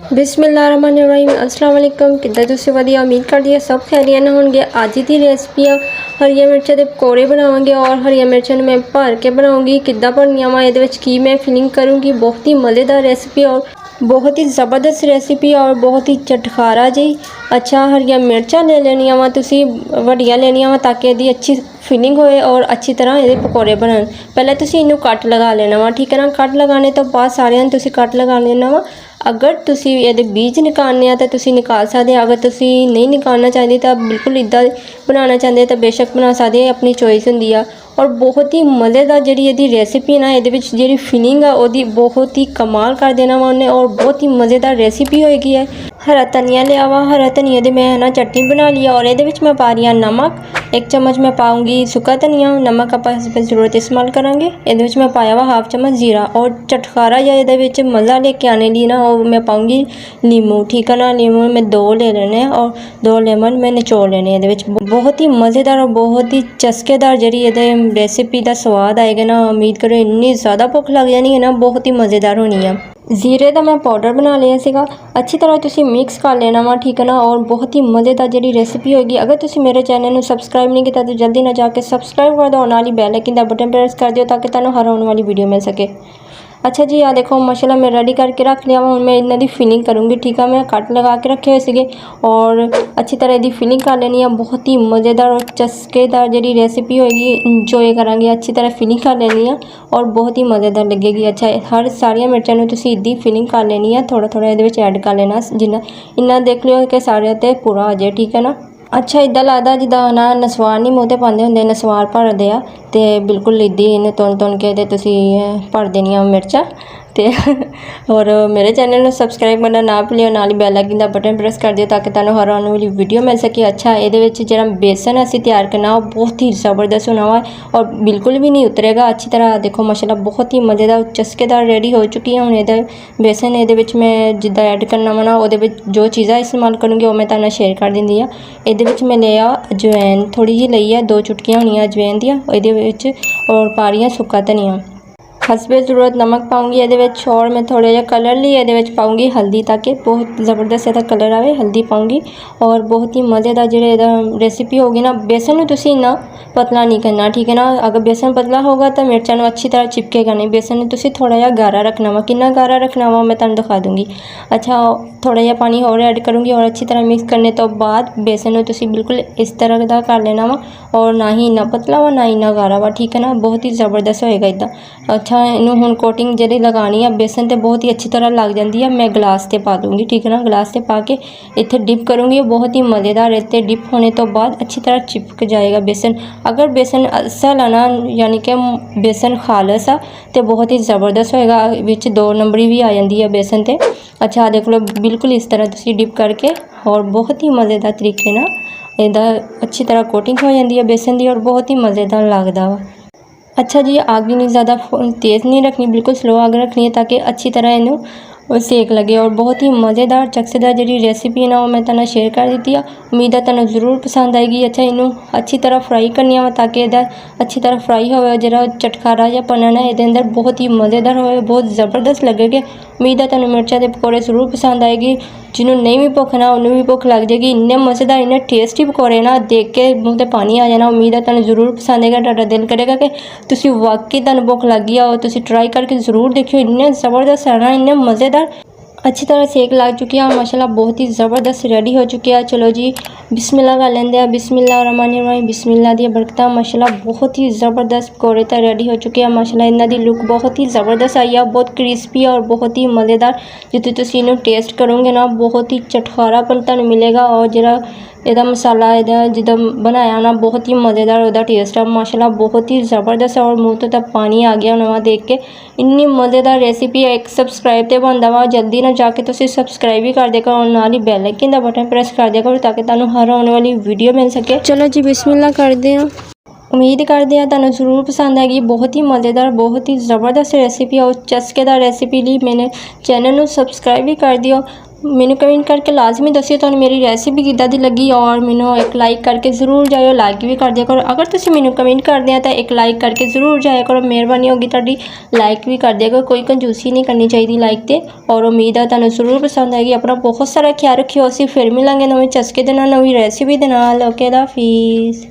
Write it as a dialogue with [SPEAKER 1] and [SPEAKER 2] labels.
[SPEAKER 1] बिस्मिल्लाहिर्रहमानिर्रहीम अस्सलाम वालेकुम। किद्दां तुसीं वधिया उम्मीद करदी है सब खैरियत नाल होणगे। अज दी रेसिपी आ हरिया मिर्चां दे पकौड़े बनावांगे और हरिया मिर्चां मैं भर के बनाऊंगी। किद्दां बननियां वा इहदे विच की मैं फिलिंग करूँगी। बहुत ही मज़ेदार रेसिपी और बहुत ही ज़बरदस्त रेसिपी और बहुत ही चटखारा जी। अच्छा हरिया मिर्चां ले लेनियां वा तुसीं वड्डियां लेनियां वा ताकि इहदी अच्छी फिलिंग होए और अच्छी तरह ये पकौड़े बनन। पहले तुसीं इनू कट लगा लेना वा, ठीक है ना। कट लगाने तो बाद सारियां तुसीं कट लगा लेना वा। अगर तुसीं इहदे बीज निकालने आ तो तुसीं निकाल सकदे। अगर तुसीं नहीं निकालना चाहते तो बिल्कुल इदां बनाना चाहते तो बेशक बना सकदे, अपनी चॉइस हुंदी आ। और बहुत ही मज़ेदार जिहड़ी इहदी रेसिपी ना, इहदे विच जिहड़ी फिलिंग आ ओहदी बहुत ही कमाल कर देना वा उन्हें और बहुत ही मज़ेदार रेसिपी होएगी है। हरा धनिया लिया वा, हरा धनिया दी मैं ना चटनी बना ली और इहदे विच मैं पा रही हूं नमक। 1 चम्मच मैं पाऊँगी सुक्का धनिया, नमक आपां ज़रूरत इस्तेमाल करांगे। इहदे विच मैं पाया वा 1/2 चम्मच जीरा और चटखारा या इहदे विच मज़ा लेके आने लिए ना और मैं पाऊँगी नींबू, ठीक है ना। नींबू मैं 2 ले लेने हैं और 2 लेमन मैं निचोड़ लेने हैं। इहदे विच बहुत ही मज़ेदार और बहुत ही चस्केदार जिहड़ी इहदे रेसिपी का स्वाद आएगा ना, उम्मीद करो इन्नी ज़्यादा भुख लग जानी है ना, बहुत ही मज़ेदार होनी है। जीरे का मैं पाउडर बना लिया सीगा, अच्छी तरह तुसी मिक्स कर लेना वा, ठीक है ना। और बहुत ही मज़ेदार जी रेसिपी होगी। अगर तुसी मेरे चैनल में सबसक्राइब नहीं किया तो जल्दी ना जाके सबसक्राइब कर दो और नाल ही बैल आइकन का बटन प्रेस कर दियो ताकि तुहानू हर आने वाली वीडियो मिल सके। अच्छा जी, आ देखो माशाल्लाह मैं रेडी करके रख लिया हूँ। मैं इन्हां दी फिलिंग करूँगी, ठीक है। मैं कट लगा के रखे हुए सीगे और अच्छी तरह दी फिलिंग कर लेनी है। बहुत ही मज़ेदार और चस्केदार जी रेसिपी होगी, इंजॉय करांगे। अच्छी तरह फिलिंग कर लेनी है और बहुत ही मज़ेदार लगेगी। अच्छा हर सारिया मिर्चां नूं तुसीं इद्दां ही फिलिंग कर लेनी है, थोड़ा थोड़ा इहदे विच ऐड कर लेना जिन्ना इन्ना देख लियो कि सारे ते पूरा आ जाए, ठीक है ना। अच्छा इदा लगता जिदा ना नसवार नहीं मूँह ते पाते होंगे, नसवार भरते आ तो बिल्कुल इदा ही तुन तुन के ते तुसी भर देनियां मिर्चां ते और मेरे चैनल में सबसक्राइब करना ना भूलियो, नाल ही बैल आइकन का बटन प्रेस कर दियो ताकि तुहानू हर आने वाली वीडियो मिल सके। अच्छा इहदे विच जिहड़ा बेसन असीं तैयार करना वो बहुत ही ज़बरदस्त होना वा और बिल्कुल भी नहीं उतरेगा। अच्छी तरह देखो माशाल्लाह बहुत ही मज़ेदार चस्केदार रेडी हो चुकी है। हुण इहदा बेसन इहदे विच मैं जिद्दां ऐड करना वा ना, उहदे विच जो चीज़ां इस्तेमाल करूँगी वो मैं तुहानू शेयर कर दिंदी आ। इहदे विच मैं लिया अजवैन थोड़ी जी लई है, 2 चुटकियां होनियां अजवैन दियां इहदे विच और पा रही सुक्का धनिया। हसबे ज़रूरत नमक पाऊँगी इहदे विच और मैं थोड़ा जिहा कलर लिए इहदे विच पाऊँगी हल्दी ताकि बहुत ज़बरदस्त इहदा कलर आवे, हल्दी पाऊँगी। और बहुत ही मज़ेदार जिहड़ी इहदा रेसिपी होगी ना। बेसन नूं तुसीं इन्ना पतला नहीं करना, ठीक है ना। अगर बेसन पतला होगा तो मिर्चां नूं अच्छी तरह चिपकेगा नहीं। बेसन नूं तुसीं थोड़ा जिहा गारा रखना वा, कितना गारा रखना वा मैं तुहानू दिखा दूँगी। अच्छा थोड़ा जिहा पानी और ऐड करूँगी और अच्छी तरह मिक्स करने तो बाद बेसन नूं तुसीं बिल्कुल इस तरह का कर लेना वा और ना ही इन्ना पतला वा ना इन्ना गारा वा, ठीक है ना। बहुत ही ज़बरदस्त होएगा इदा। अच्छा इनू हुण कोटिंग जी लगानी है बेसन ते बहुत ही अच्छी तरह लग जाती है। मैं गिलास से पा दूँगी, ठीक है ना। गिलास से पा के इत्थे डिप करूँगी, बहुत ही मज़ेदार। इत्ते डिप होने तो बाद अच्छी तरह चिपक जाएगा बेसन। अगर बेसन असल है ना, यानी कि बेसन खालस आ तो बहुत ही ज़बरदस्त होएगा, विच 2 नंबरी भी आ जाती है बेसन ते। अच्छा देख लो बिल्कुल इस तरह तुसीं डिप करके और बहुत ही मज़ेदार तरीके ना इहदा अच्छी तरह कोटिंग हो जाती है बेसन की और बहुत ही मज़ेदार लगता वा। अच्छा जी आग नहीं ज़्यादा तेज़ नहीं रखनी, बिल्कुल स्लो आग रखनी है ताकि अच्छी तरह इनू सेक लगे। और बहुत ही मज़ेदार चस्केदार जी रेसिपी है ना वो मैं तुहानू शेयर कर दी है। उम्मीद है तुहानू ज़रूर पसंद आएगी। अच्छा इनू अच्छी तरह फ्राई करनी है ताकि इहदा अच्छी तरह फ्राई हो, जो चटखारा या पना है इहदे अंदर बहुत ही मज़ेदार हो, बहुत ज़बरदस्त लगेगा। उम्मीद है तुहानू मिर्चा के पकौड़े ज़रूर पसंद आएगी। जिन्होंने नहीं भी भुख ना उन्होंने भी भुख लग जाएगी। इन्ने मज़ेदार इन्ने टेस्टी पकौड़े ना देख के मुँह ते पानी आ जाना। उम्मीद है तुहानू ज़रूर पसंद आएगा, तुहाडा दिल करेगा कि तुसीं वाकई तुहानू भुख लग गई हो, तुसीं ट्राई करके ज़रूर देखियो। इन्ने ज़बरदस्त है ना, इन्ने मज़ेदार। अच्छी तरह सेक लग चुकी है माशाल्लाह, बहुत ही ज़बरदस्त रेडी हो चुकी है। चलो जी बिस्मिल्लाह कर लेंदे आ। बिस्मिल्लाहिर्रहमानिर्रहीम, बिस्मिल्लाह दी बरकतां। माशाल्लाह बहुत ही ज़बरदस्त पकौड़े तो रेडी हो चुके हैं। माशाल्लाह इन्हां दी लुक बहुत ही ज़बरदस्त आई है, बहुत क्रिस्पी और बहुत ही मज़ेदार। जितने तुसीं इन्हूं टेस्ट करोगे ना बहुत ही चटखारापन तुहानू मिलेगा और जिहड़ा इहदा मसाला इहदा जिद्दां बनाया ना बहुत ही मज़ेदार उहदा टेस्ट है। माशाल्लाह बहुत ही ज़बरदस्त और मुँह तो पानी आ गया नवा देख के। इन्नी मज़ेदार रेसिपी है। एक सबसक्राइब तो बनता वा, जल्दी ना जाके तुसीं सबसक्राइब भी कर दिया करो और नाल ही बैल आइकन का बटन प्रेस कर दिया करो ताकि तुहानू हर आने वाली वीडियो मिल सके। चलो जी बिस्मिल्लाह करते हैं। उम्मीद करते हैं तुहानू ज़रूर पसंद आएगी। बहुत ही मज़ेदार बहुत ही ज़बरदस्त रेसिपी और चस्केदार रेसिपी लिए मैंने चैनल में सबसक्राइब भी कर दियो। ਮੈਨੂੰ ਕਮੈਂਟ ਕਰਕੇ ਲਾਜ਼ਮੀ ਦੱਸਿਓ ਤੁਹਾਨੂੰ ਮੇਰੀ ਰੈਸਿਪੀ ਕਿੱਦਾਂ ਦੀ ਲੱਗੀ ਔਰ ਮੈਨੂੰ ਇੱਕ ਲਾਈਕ ਕਰਕੇ ਜ਼ਰੂਰ ਜਾਇਓ, ਲਾਈਕ ਵੀ ਕਰ ਦਿਆ ਕਰੋ। ਅਗਰ ਤੁਸੀਂ ਮੈਨੂੰ ਕਮੈਂਟ ਕਰਦੇ ਆ ਤਾਂ ਇੱਕ ਲਾਈਕ ਕਰਕੇ ਜ਼ਰੂਰ ਜਾਇਆ ਕਰੋ, ਮਿਹਰਬਾਨੀ ਹੋਗੀ ਤੁਹਾਡੀ। ਲਾਈਕ ਵੀ ਕਰ ਦਿਆ ਕਰੋ, ਕੋਈ ਕੰਜੂਸੀ ਨਹੀਂ ਕਰਨੀ ਚਾਹੀਦੀ ਲਾਈਕ ਤੇ। ਔਰ ਉਮੀਦ ਆ ਤੁਹਾਨੂੰ ਜ਼ਰੂਰ ਪਸੰਦ ਆਏਗੀ। ਆਪਣਾ ਬਹੁਤ ਸਾਰਾ ਖਿਆਲ ਰੱਖਿਓ। ਅਸੀਂ ਫਿਰ ਮਿਲਾਂਗੇ ਨਵੇਂ ਚਸਕੇ ਦੇ ਨਾਲ, ਨਵੀਂ ਰੈਸਿਪੀ ਦੇ ਨਾਲ। ਓਕੇ, ਦਾ ਹਾਫਿਜ਼।